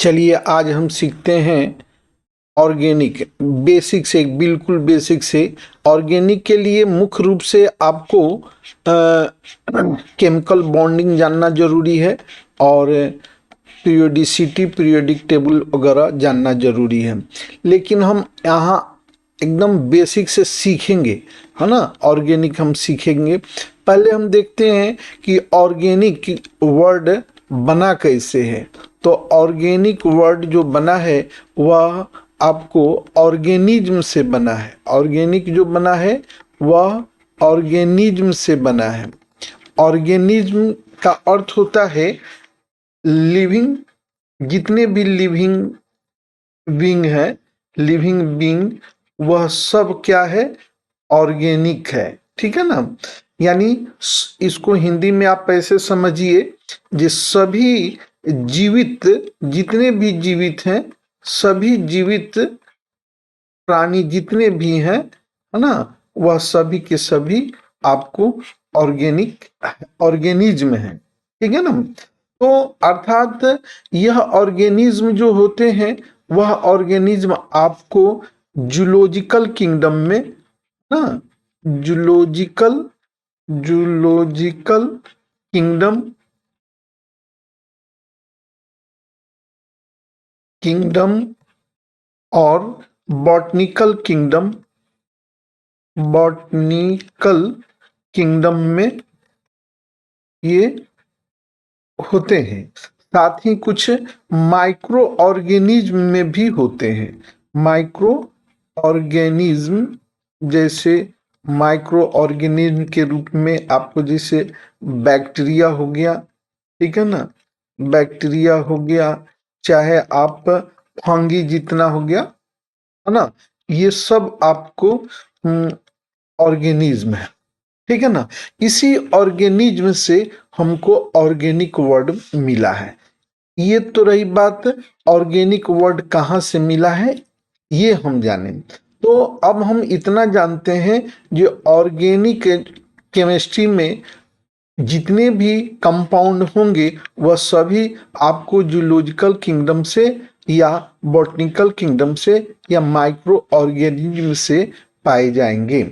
चलिए आज हम सीखते हैं ऑर्गेनिक बेसिक से, बिल्कुल बेसिक से। ऑर्गेनिक के लिए मुख्य रूप से आपको केमिकल बॉन्डिंग जानना जरूरी है और पीरियोडिसिटी, पीरियोडिक टेबल वगैरह जानना जरूरी है। लेकिन हम यहाँ एकदम बेसिक से सीखेंगे, है ना। ऑर्गेनिक हम सीखेंगे। पहले हम देखते हैं कि ऑर्गेनिक वर्ड बना कैसे है। तो ऑर्गेनिक वर्ड जो बना है वह आपको ऑर्गेनिज्म से बना है। ऑर्गेनिक जो बना है वह ऑर्गेनिज्म से बना है। ऑर्गेनिज्म का अर्थ होता है लिविंग, जितने भी लिविंग बीइंग है, लिविंग बीइंग, वह सब क्या है, ऑर्गेनिक है। ठीक है ना। यानी इसको हिंदी में आप ऐसे समझिए, जो सभी जीवित, जितने भी जीवित हैं, सभी जीवित प्राणी जितने भी हैं, है ना, वह सभी के सभी आपको ऑर्गेनिक ऑर्गेनिज्म है। ठीक है ना। तो अर्थात यह ऑर्गेनिज्म जो होते हैं वह ऑर्गेनिज्म आपको जूलॉजिकल किंगडम में, ना, जूलॉजिकल जूलॉजिकल किंगडम किंगडम और बॉटनिकल किंगडम, बॉटनिकल किंगडम में ये होते हैं। साथ ही कुछ माइक्रो ऑर्गेनिज्म में भी होते हैं। माइक्रो ऑर्गेनिज्म, जैसे माइक्रो ऑर्गेनिज्म के रूप में आपको जैसे बैक्टीरिया हो गया, ठीक है ना, बैक्टीरिया हो गया, चाहे आप फंगी जितना हो गया, है ना, ये सब आपको ऑर्गेनिज्म है। ठीक है ना। इसी ऑर्गेनिज्म से हमको ऑर्गेनिक वर्ड मिला है। ये तो रही बात, ऑर्गेनिक वर्ड कहाँ से मिला है ये हम जाने। तो अब हम इतना जानते हैं जो ऑर्गेनिक केमिस्ट्री में जितने भी कंपाउंड होंगे वह सभी आपको जूलॉजिकल किंगडम से या बॉटनिकल किंगडम से या माइक्रो ऑर्गेनिज्म से पाए जाएंगे।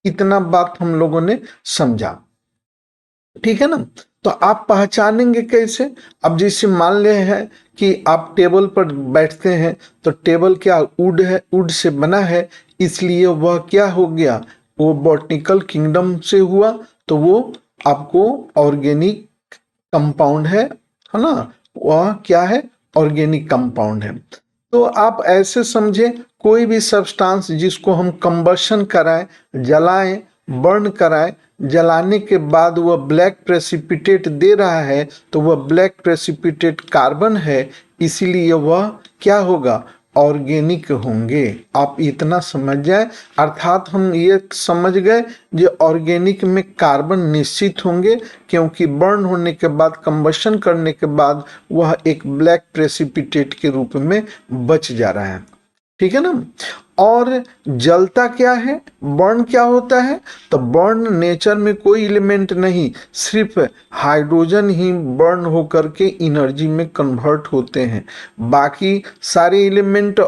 इतना बात हम लोगों ने समझा। ठीक है ना। तो आप पहचानेंगे कैसे? अब जैसे मान ले है कि आप टेबल पर बैठते हैं, तो टेबल क्या वुड है, वुड से बना है, इसलिए वह क्या हो गया, वो बॉटनिकल किंगडम से हुआ, तो वो आपको ऑर्गेनिक कंपाउंड है ना, वह क्या है, ऑर्गेनिक कंपाउंड है। तो आप ऐसे समझे, कोई भी सब्सटेंस जिसको हम कंबशन कराएं, जलाएं, बर्न कराएं, जलाने के बाद वह ब्लैक प्रेसिपिटेट दे रहा है, तो वह ब्लैक प्रेसिपिटेट कार्बन है, इसीलिए वह क्या होगा, ऑर्गेनिक होंगे। आप इतना समझ जाए, अर्थात हम ये समझ गए जो ऑर्गेनिक में कार्बन निश्चित होंगे, क्योंकि बर्न होने के बाद, कंबशन करने के बाद वह एक ब्लैक प्रेसिपिटेट के रूप में बच जा रहा है। ठीक है ना। और जलता क्या है, बर्न क्या होता है, तो बर्न नेचर में कोई एलिमेंट नहीं, सिर्फ हाइड्रोजन ही बर्न होकर के एनर्जी में कन्वर्ट होते हैं। बाकी सारे एलिमेंट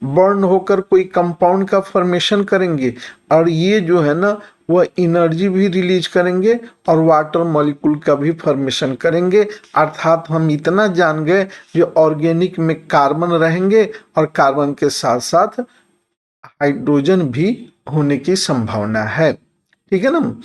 बर्न होकर कोई कंपाउंड का फॉर्मेशन करेंगे, और ये जो है ना वह एनर्जी भी रिलीज करेंगे और वाटर मॉलिक्यूल का भी फॉर्मेशन करेंगे। अर्थात हम इतना जान गए जो ऑर्गेनिक में कार्बन रहेंगे और कार्बन के साथ साथ हाइड्रोजन भी होने की संभावना है। ठीक है ना।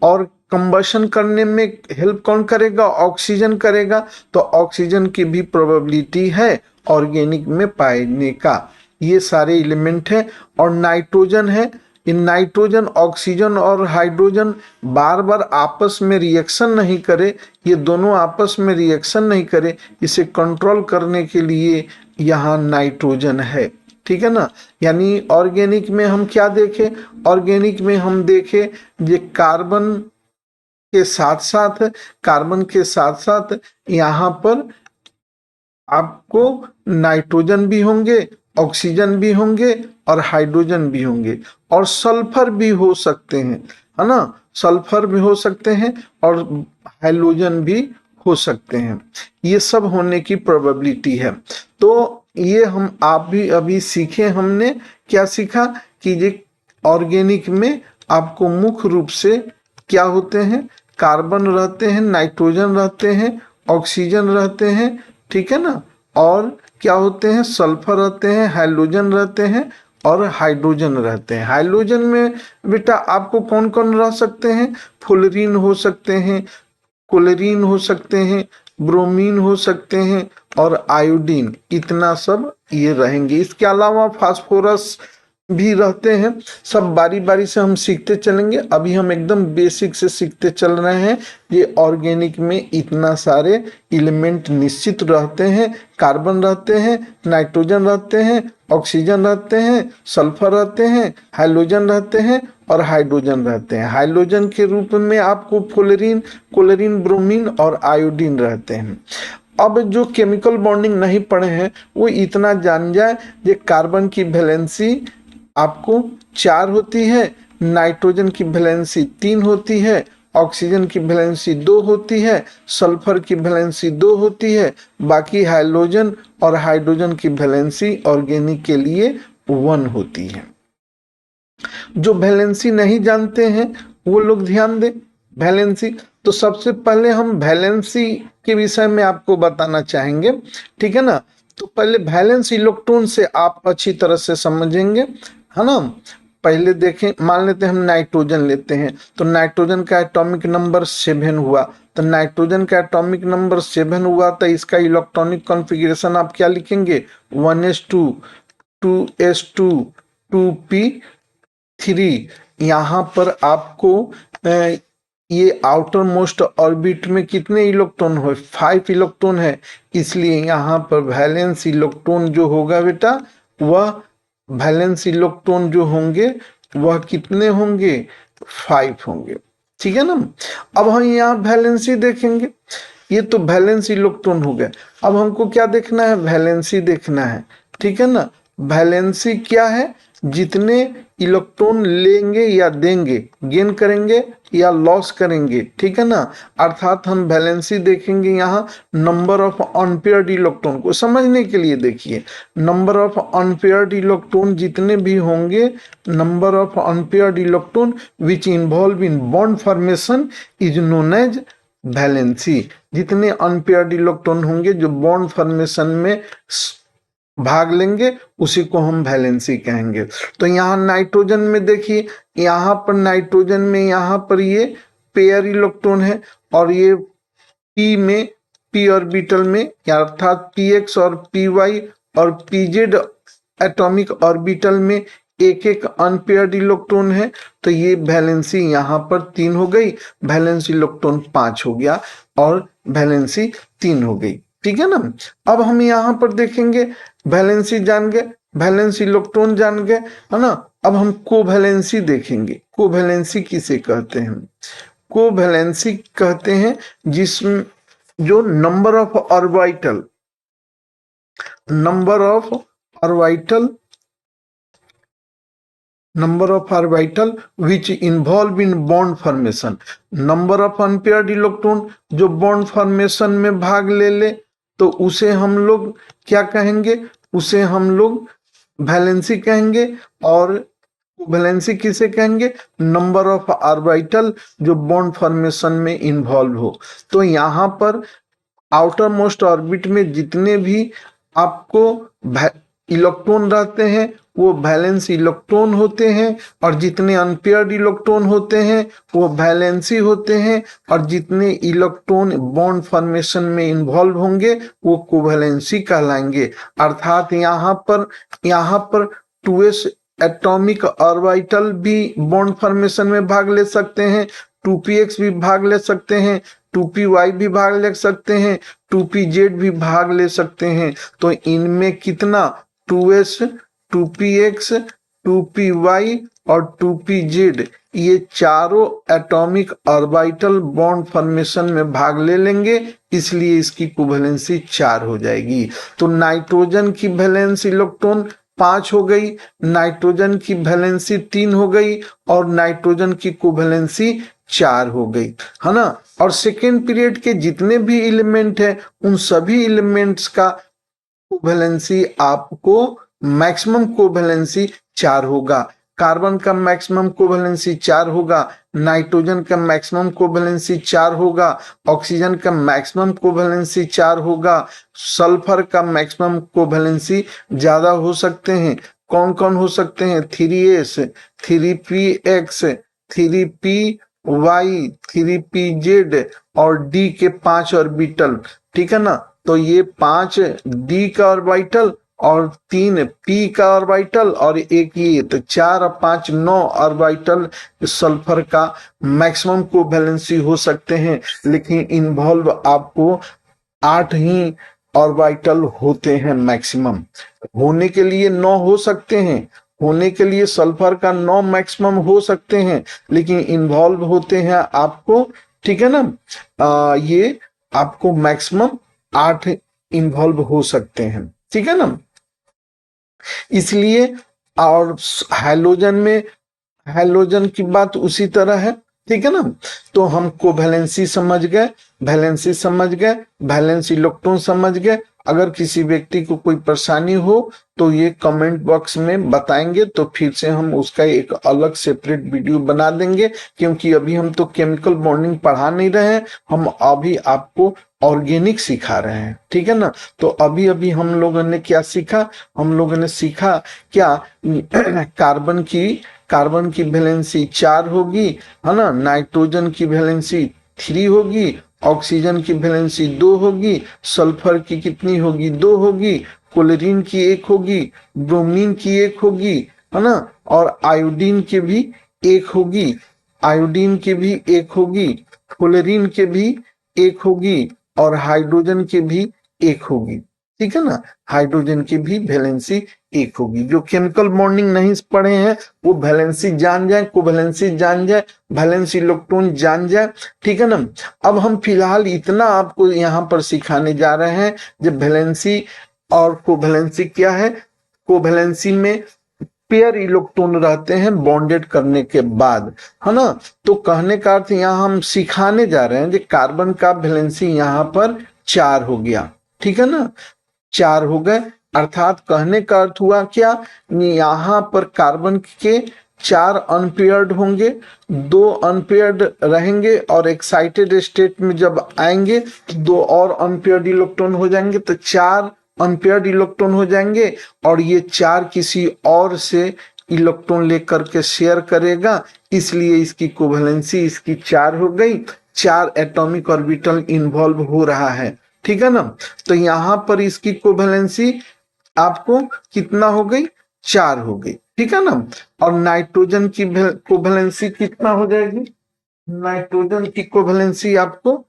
और कंबशन करने में हेल्प कौन करेगा, ऑक्सीजन करेगा, तो ऑक्सीजन की भी प्रोबेबिलिटी है ऑर्गेनिक में पाने का। ये सारे एलिमेंट हैं। और नाइट्रोजन है, इन नाइट्रोजन, ऑक्सीजन और हाइड्रोजन बार बार आपस में रिएक्शन नहीं करे, ये दोनों आपस में रिएक्शन नहीं करे, इसे कंट्रोल करने के लिए यहाँ नाइट्रोजन है। ठीक है ना। यानी ऑर्गेनिक में हम क्या देखें, ऑर्गेनिक में हम देखें ये कार्बन के साथ साथ, कार्बन के साथ साथ यहाँ पर आपको नाइट्रोजन भी होंगे, ऑक्सीजन भी होंगे और हाइड्रोजन भी होंगे, और सल्फर भी हो सकते हैं, है ना, सल्फर भी हो सकते हैं और हैलोजन भी हो सकते हैं। ये सब होने की प्रोबेबिलिटी है। तो ये हम आप भी अभी सीखे, हमने क्या सीखा कि ये ऑर्गेनिक में आपको मुख्य रूप से क्या होते हैं, कार्बन रहते हैं, नाइट्रोजन रहते हैं, ऑक्सीजन रहते हैं, ठीक है ना, और क्या होते हैं, सल्फर रहते हैं, हाइड्रोजन रहते हैं और हाइड्रोजन रहते हैं। हाइड्रोजन में बेटा आपको कौन कौन रह सकते हैं, फ्लोरीन हो सकते हैं, क्लोरीन हो सकते हैं, ब्रोमीन हो सकते हैं और आयोडीन, इतना सब ये रहेंगे। इसके अलावा फास्फोरस भी रहते हैं। सब बारी बारी से हम सीखते चलेंगे, अभी हम एकदम बेसिक से सीखते चल रहे हैं। ये ऑर्गेनिक में इतना सारे एलिमेंट निश्चित रहते हैं, कार्बन रहते हैं, नाइट्रोजन रहते हैं, ऑक्सीजन रहते हैं, सल्फर रहते हैं, हाइड्रोजन रहते हैं और हाइड्रोजन रहते हैं। हाइड्रोजन के रूप में आपको फ्लोरीन, क्लोरीन, ब्रोमीन और आयोडीन रहते हैं। अब जो केमिकल बॉन्डिंग नहीं पढ़े हैं वो इतना जान जाए, ये कार्बन की वैलेंसी आपको 4 होती है, नाइट्रोजन की वैलेंसी 3 होती है, ऑक्सीजन की वैलेंसी 2 होती है, सल्फर की वैलेंसी 2 होती है, बाकी हाइड्रोजन और हाइड्रोजन की वैलेंसी ऑर्गेनिक के लिए 1 होती है। जो वैलेंसी नहीं जानते हैं वो लोग ध्यान दें। वैलेंसी, तो सबसे पहले हम वैलेंसी के विषय में आपको बताना चाहेंगे, ठीक है ना। तो पहले वैलेंस इलेक्ट्रॉन से आप अच्छी तरह से समझेंगे, है ना। पहले देखें, मान लेते हैं हम नाइट्रोजन लेते हैं, तो नाइट्रोजन का एटॉमिक नंबर 7 हुआ, तो नाइट्रोजन का एटॉमिक नंबर 7 हुआ तो इसका इलेक्ट्रॉनिक कॉन्फ़िगरेशन आप क्या लिखेंगे, 1s2, 2s2, 2p3। यहाँ पर आपको ये आउटर मोस्ट ऑर्बिट में कितने इलेक्ट्रॉन हो, 5 इलेक्ट्रॉन है, इसलिए यहाँ पर वैलेंस इलेक्ट्रॉन जो होगा बेटा, वह वैलेंस इलेक्ट्रॉन जो होंगे वह कितने होंगे, 5 होंगे, ठीक है ना। अब हम यहाँ वैलेंसी देखेंगे, ये तो वैलेंस इलेक्ट्रॉन हो गया। अब हमको क्या देखना है, वैलेंसी देखना है, ठीक है ना। वैलेंसी क्या है, जितने इलेक्ट्रॉन लेंगे या देंगे, गेन करेंगे या लॉस करेंगे, ठीक है ना। अर्थात हम वैलेंसी देखेंगे यहाँ नंबर ऑफ अनपेयर्ड इलेक्ट्रॉन को समझने के लिए। देखिए, नंबर ऑफ अनपेयर्ड इलेक्ट्रॉन जितने भी होंगे, number of unpaired electron which involve in bond formation is known as valency. जितने अनपेयर्ड इलेक्ट्रॉन होंगे जो बॉन्ड फॉर्मेशन में भाग लेंगे उसी को हम वैलेंसी कहेंगे। तो यहाँ नाइट्रोजन में देखिए, यहाँ पर नाइट्रोजन में यहाँ पर ये पेयर इलेक्ट्रॉन है और ये पी में, पी ऑर्बिटल में, अर्थात px और py और pz एटॉमिक ऑर्बिटल में एक एक अनपेयर्ड इलेक्ट्रॉन है। तो ये वैलेंसी यहाँ पर 3 हो गई, वैलेंसी इलेक्ट्रॉन 5 हो गया और वैलेंसी 3 हो गई, ठीक है ना। अब हम यहाँ पर देखेंगे, वैलेंसी जान गए, वैलेंस इलेक्ट्रॉन जान गए, है ना। अब हम कोवैलेंसी देखेंगे। कोवैलेंसी किसे कहते हैं, कोवैलेंसी कहते हैं जिसमें जो number of orbital, number of orbital, number of orbital which involve in bond formation, number of unpaired electron जो बॉन्ड फॉर्मेशन में भाग ले ले, तो उसे हम लोग क्या कहेंगे, उसे हम लोग वैलेंसी कहेंगे। और वैलेंसी किसे कहेंगे, नंबर ऑफ ऑर्बिटल जो बॉन्ड फॉर्मेशन में इन्वॉल्व हो। तो यहाँ पर आउटर मोस्ट ऑर्बिट में जितने भी आपको इलेक्ट्रॉन रहते हैं वो वैलेंस इलेक्ट्रॉन होते हैं, और जितने अनपेयर्ड इलेक्ट्रॉन होते हैं वो वैलेंसी होते हैं, और जितने इलेक्ट्रॉन बॉन्ड फॉर्मेशन में इन्वॉल्व होंगे वो कोवैलेंसी कहलाएंगे। अर्थात यहाँ पर 2s एटॉमिक ऑर्बिटल भी बॉन्ड फॉर्मेशन में भाग ले सकते हैं, 2px भी भाग ले सकते हैं, 2py भी भाग ले सकते हैं, 2pz भी भाग ले सकते हैं। तो इनमें कितना, 2s, 2px, 2py और 2pz, ये चारों एटॉमिक ऑर्बिटल बॉन्ड फॉर्मेशन में भाग ले लेंगे, इसलिए इसकी कोवैलेंसी 4 हो जाएगी। तो नाइट्रोजन की वैलेंस इलेक्ट्रॉन 5 हो गई, नाइट्रोजन की वैलेंसी 3 हो गई और नाइट्रोजन की कोवैलेंसी 4 हो गई, है ना। और सेकेंड पीरियड के जितने भी एलिमेंट है उन सभी एलिमेंट्स का कोवैलेंसी आपको मैक्सिमम कोवैलेंसी 4 होगा। कार्बन का मैक्सिमम कोवैलेंसी 4 होगा, नाइट्रोजन का मैक्सिमम कोवैलेंसी 4 होगा, ऑक्सीजन का मैक्सिमम कोवैलेंसी 4 होगा, सल्फर का मैक्सिमम कोवैलेंसी ज्यादा हो सकते हैं। कौन कौन हो सकते हैं? 3s, 3px, 3py, 3pz और डी के 5 ऑर्बिटल। ठीक है ना? तो ये 5 डी का ऑर्बिटल और 3 पी का ऑर्बिटल और एक ये, तो 4 और 5 9 ऑर्बिटल सल्फर का मैक्सिमम कोवैलेंसी हो सकते हैं। लेकिन इन्वॉल्व आपको 8 ही ऑर्बिटल होते हैं मैक्सिमम। होने के लिए 9 हो सकते हैं, होने के लिए सल्फर का 9 मैक्सिमम हो सकते हैं, लेकिन इन्वॉल्व होते हैं आपको, ठीक है ना, ये आपको मैक्सिमम 8 इन्वॉल्व हो सकते हैं। ठीक है ना? इसलिए और हैलोजन में, हैलोजन की बात उसी तरह है। ठीक है ना? तो हम कोवैलेंसी समझ गए, वैलेंसी समझ गए, वैलेंस इलेक्ट्रॉन समझ गए। अगर किसी व्यक्ति को कोई परेशानी हो तो ये कमेंट बॉक्स में बताएंगे, तो फिर से हम उसका एक अलग सेपरेट वीडियो बना देंगे। क्योंकि अभी हम तो केमिकल बॉन्डिंग पढ़ा नहीं रहे हैं, हम अभी आपको ऑर्गेनिक सिखा रहे हैं। ठीक है ना? तो अभी अभी हम लोगों ने क्या सीखा? हम लोगों ने सीखा क्या? कार्बन की वैलेंसी 4 होगी, है ना, नाइट्रोजन की वैलेंसी 3 होगी, ऑक्सीजन की वैलेंसी 2 होगी, सल्फर की कितनी होगी? 2 होगी, क्लोरीन की 1 होगी, ब्रोमीन की 1 होगी, है ना, और आयोडीन की भी 1 होगी, आयोडीन की भी 1 होगी, फ्लोरीन के भी 1 होगी और हाइड्रोजन की भी 1 होगी। ठीक है ना? हाइड्रोजन की भी वैलेंसी 1 होगी। जो केमिकल बॉन्डिंग नहीं पढ़े हैं वो वैलेंसी जान जाए, कोवैलेंसी जान जाए, वैलेंस इलेक्ट्रॉन जान जाए। ठीक है ना? अब हम फिलहाल इतना आपको यहाँ पर सिखाने जा रहे हैं जब वैलेंसी और कोवैलेंसी क्या है। कोवैलेंसी में पेयर इलेक्ट्रॉन रहते हैं बॉन्डेड करने के बाद, है ना। तो कहने का अर्थ यहाँ हम सिखाने जा रहे हैं कि कार्बन का वैलेंसी यहाँ पर 4 हो गया। ठीक है ना? 4 हो गए, अर्थात कहने का अर्थ हुआ क्या? यहाँ पर कार्बन के 4 अनपेयर्ड होंगे, 2 अनपेयर्ड रहेंगे और एक्साइटेड स्टेट में जब आएंगे तो 2 और अनपेयर्ड इलेक्ट्रॉन हो जाएंगे, तो 4 अनपेयर्ड इलेक्ट्रॉन हो जाएंगे और ये 4 किसी और से इलेक्ट्रॉन लेकर के शेयर करेगा, इसलिए इसकी कोवैलेंसी इसकी 4 हो गई। 4 एटॉमिक ऑर्बिटल इन्वॉल्व हो रहा है। ठीक है ना? तो यहां पर इसकी कोवैलेंसी आपको कितना हो गई? 4 हो गई। ठीक है ना? और नाइट्रोजन की कोवैलेंसी कितना हो जाएगी? नाइट्रोजन की कोवैलेंसी आपको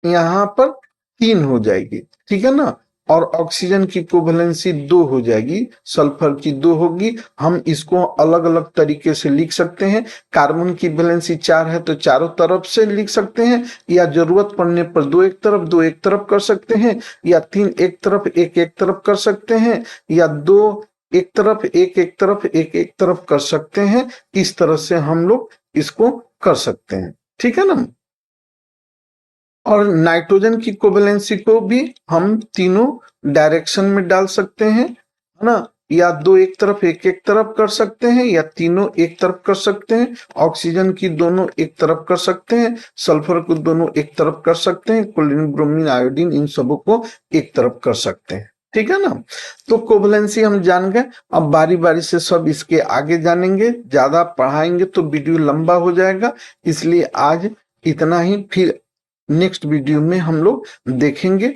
यहाँ पर 3 हो जाएगी। ठीक है ना? और ऑक्सीजन की कोवैलेंसी 2 हो जाएगी, सल्फर की 2 होगी। हम इसको अलग अलग तरीके से लिख सकते हैं। कार्बन की वैलेंसी 4 है तो चारों तरफ से लिख सकते हैं, या जरूरत पड़ने पर 2 एक तरफ 2 एक तरफ कर सकते हैं, या 3 एक तरफ 1 एक तरफ कर सकते हैं, या 2 एक तरफ 1 एक तरफ 1 एक तरफ कर सकते हैं। इस तरह से हम लोग इसको कर सकते हैं। ठीक है ना? और नाइट्रोजन की कोवैलेंसी को भी हम तीनों डायरेक्शन में डाल सकते हैं, है ना। या 2 एक तरफ 1 एक तरफ कर सकते हैं, या तीनों एक तरफ कर सकते हैं। ऑक्सीजन की दोनों एक तरफ कर सकते हैं, सल्फर को दोनों एक तरफ कर सकते हैं, क्लोरीन ब्रोमीन आयोडीन इन सबों को एक तरफ कर सकते हैं। ठीक है ना? तो कोवैलेंसी हम जान गए। अब बारी बारी से सब इसके आगे जानेंगे। ज्यादा पढ़ाएंगे तो वीडियो लंबा हो जाएगा, इसलिए आज इतना ही। फिर नेक्स्ट वीडियो में हम लोग देखेंगे